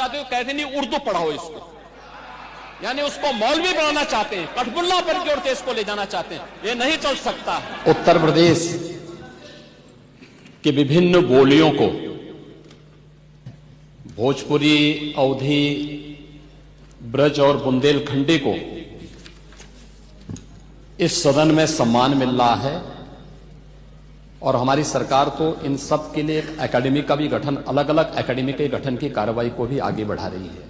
चाहते हो, कहते नहीं उर्दू पढ़ाओ इसको, यानी उसको मौलवी बनाना चाहते हैं, कठपुल्ला पर की ओर देश को ले जाना चाहते हैं। ये नहीं चल सकता है। उत्तर प्रदेश की विभिन्न बोलियों को, भोजपुरी, अवधी, ब्रज और बुंदेलखंडी को इस सदन में सम्मान मिल रहा है और हमारी सरकार तो इन सब के लिए एक एकेडमी का भी गठन, अलग अलग एकेडमी के गठन की कार्रवाई को भी आगे बढ़ा रही है।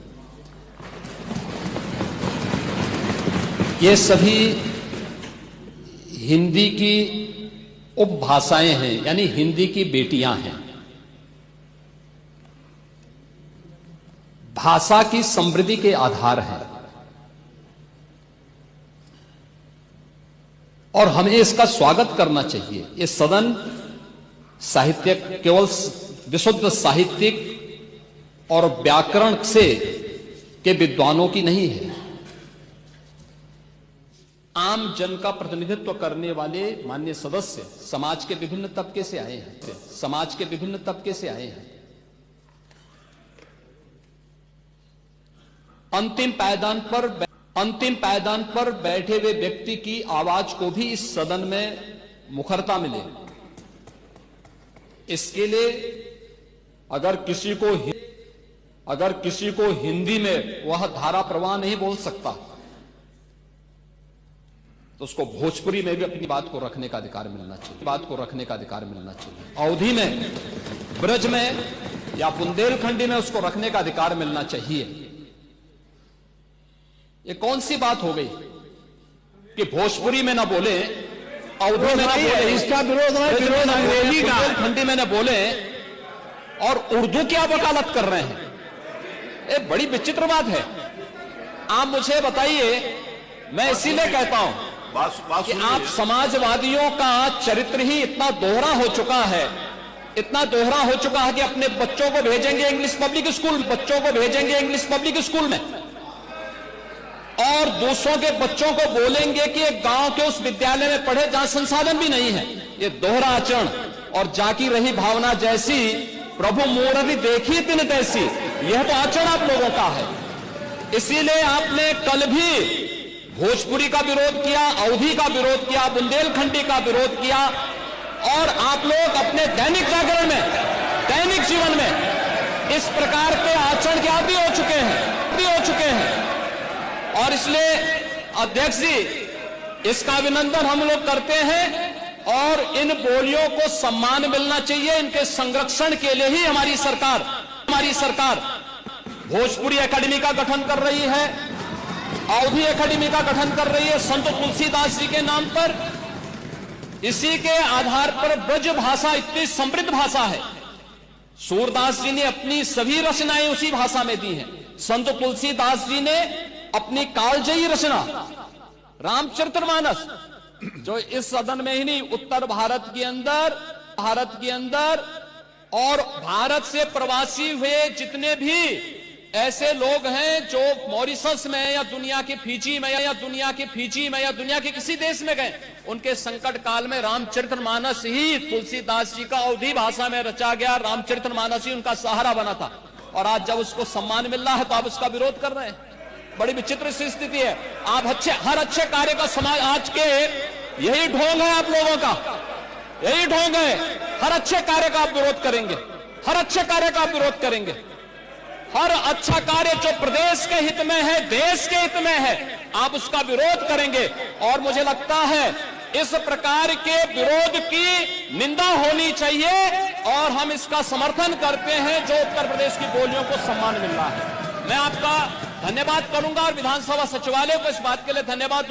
ये सभी हिंदी की उपभाषाएं हैं, यानी हिंदी की बेटियां हैं। भाषा की समृद्धि के आधार हैं और हमें इसका स्वागत करना चाहिए। ये सदन साहित्यिक, केवल विशुद्ध साहित्यिक और व्याकरण से के विद्वानों की नहीं है। आम जन का प्रतिनिधित्व करने वाले माननीय सदस्य समाज के विभिन्न तबके से आए हैं, समाज के विभिन्न तबके से आए हैं। अंतिम पायदान पर बैठे हुए व्यक्ति की आवाज को भी इस सदन में मुखरता मिले। इसके लिए अगर किसी को हिंदी में वह धारा प्रवाह नहीं बोल सकता तो उसको भोजपुरी में भी अपनी बात को रखने का अधिकार मिलना चाहिए, अवधी में, ब्रज में या बुंदेलखंडी में उसको रखने का अधिकार मिलना चाहिए। ये कौन सी बात हो गई कि भोजपुरी में ना बोले, अवधी में ना बोले, इसका विरोध अंग्रेजी का, बुंदेलखंडी में ना बोले और उर्दू की आप वकालत कर रहे हैं। ये बड़ी विचित्र बात है। आप मुझे बताइए, मैं इसीलिए कहता हूं कि आप समाजवादियों का चरित्र ही इतना दोहरा हो चुका है कि अपने बच्चों को भेजेंगे इंग्लिश पब्लिक स्कूल में और दूसरों के बच्चों को बोलेंगे कि एक गांव के उस विद्यालय में पढ़े जहां संसाधन भी नहीं है। ये दोहरा आचरण और जाकी रही भावना जैसी प्रभु मूर्ति देखी तिन तैसी, यह तो आचरण आप लोगों का है। इसीलिए आपने कल भी भोजपुरी का विरोध किया, अवधी का विरोध किया, बुंदेलखंडी का विरोध किया और आप लोग अपने दैनिक जागरण में, दैनिक जीवन में इस प्रकार के आचरण के आदी हो चुके हैं। और इसलिए अध्यक्ष जी, इसका अभिनंदन हम लोग करते हैं और इन बोलियों को सम्मान मिलना चाहिए। इनके संरक्षण के लिए ही हमारी सरकार भोजपुरी एकेडमी का गठन कर रही है, अवधी एकेडमी का गठन कर रही है संत तुलसीदास जी के नाम पर। इसी के आधार पर ब्रज भाषा इतनी समृद्ध भाषा है। सूरदास जी ने अपनी सभी रचनाएं उसी भाषा में दी हैं। संत तुलसीदास जी ने अपनी कालजयी रचना रामचरितमानस, जो इस सदन में ही नहीं, उत्तर भारत के अंदर और भारत से प्रवासी हुए जितने भी ऐसे लोग हैं जो मॉरिशस में या दुनिया के फिजी में या दुनिया के किसी देश में गए, उनके संकट काल में रामचरितमानस ही तुलसीदास जी का अवधी भाषा में रचा गया रामचरितमानस ही उनका सहारा बना था। और आज जब उसको सम्मान मिल रहा है तो आप उसका विरोध कर रहे हैं। बड़ी विचित्र स्थिति है। आप हर अच्छे कार्य का समाज, आज के यही ढोंग है आप लोगों का, यही ढोंग है। हर अच्छे कार्य का आप विरोध करेंगे, हर अच्छा कार्य जो प्रदेश के हित में है, देश के हित में है, आप उसका विरोध करेंगे। और मुझे लगता है इस प्रकार के विरोध की निंदा होनी चाहिए और हम इसका समर्थन करते हैं जो उत्तर प्रदेश की बोलियों को सम्मान मिल रहा है। मैं आपका धन्यवाद करूंगा और विधानसभा सचिवालय को इस बात के लिए धन्यवाद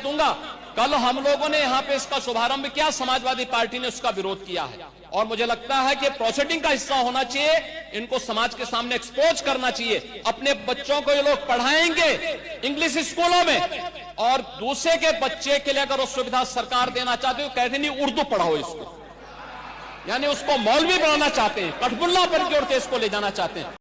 दूंगा। कल हम लोगों ने यहाँ पे इसका शुभारंभ किया, समाजवादी पार्टी ने उसका विरोध किया है और मुझे लगता है कि प्रोसीडिंग का हिस्सा होना चाहिए। इनको समाज के सामने एक्सपोज करना चाहिए। अपने बच्चों को ये लोग पढ़ाएंगे इंग्लिश स्कूलों में और दूसरे के बच्चे के लिए अगर वो सुविधा सरकार देना चाहते हो, कहते नहीं उर्दू पढ़ाओ इसको, यानी उसको मौलवी बनाना चाहते हैं, कठपुल्ला पर की ओर देश को ले जाना चाहते हैं।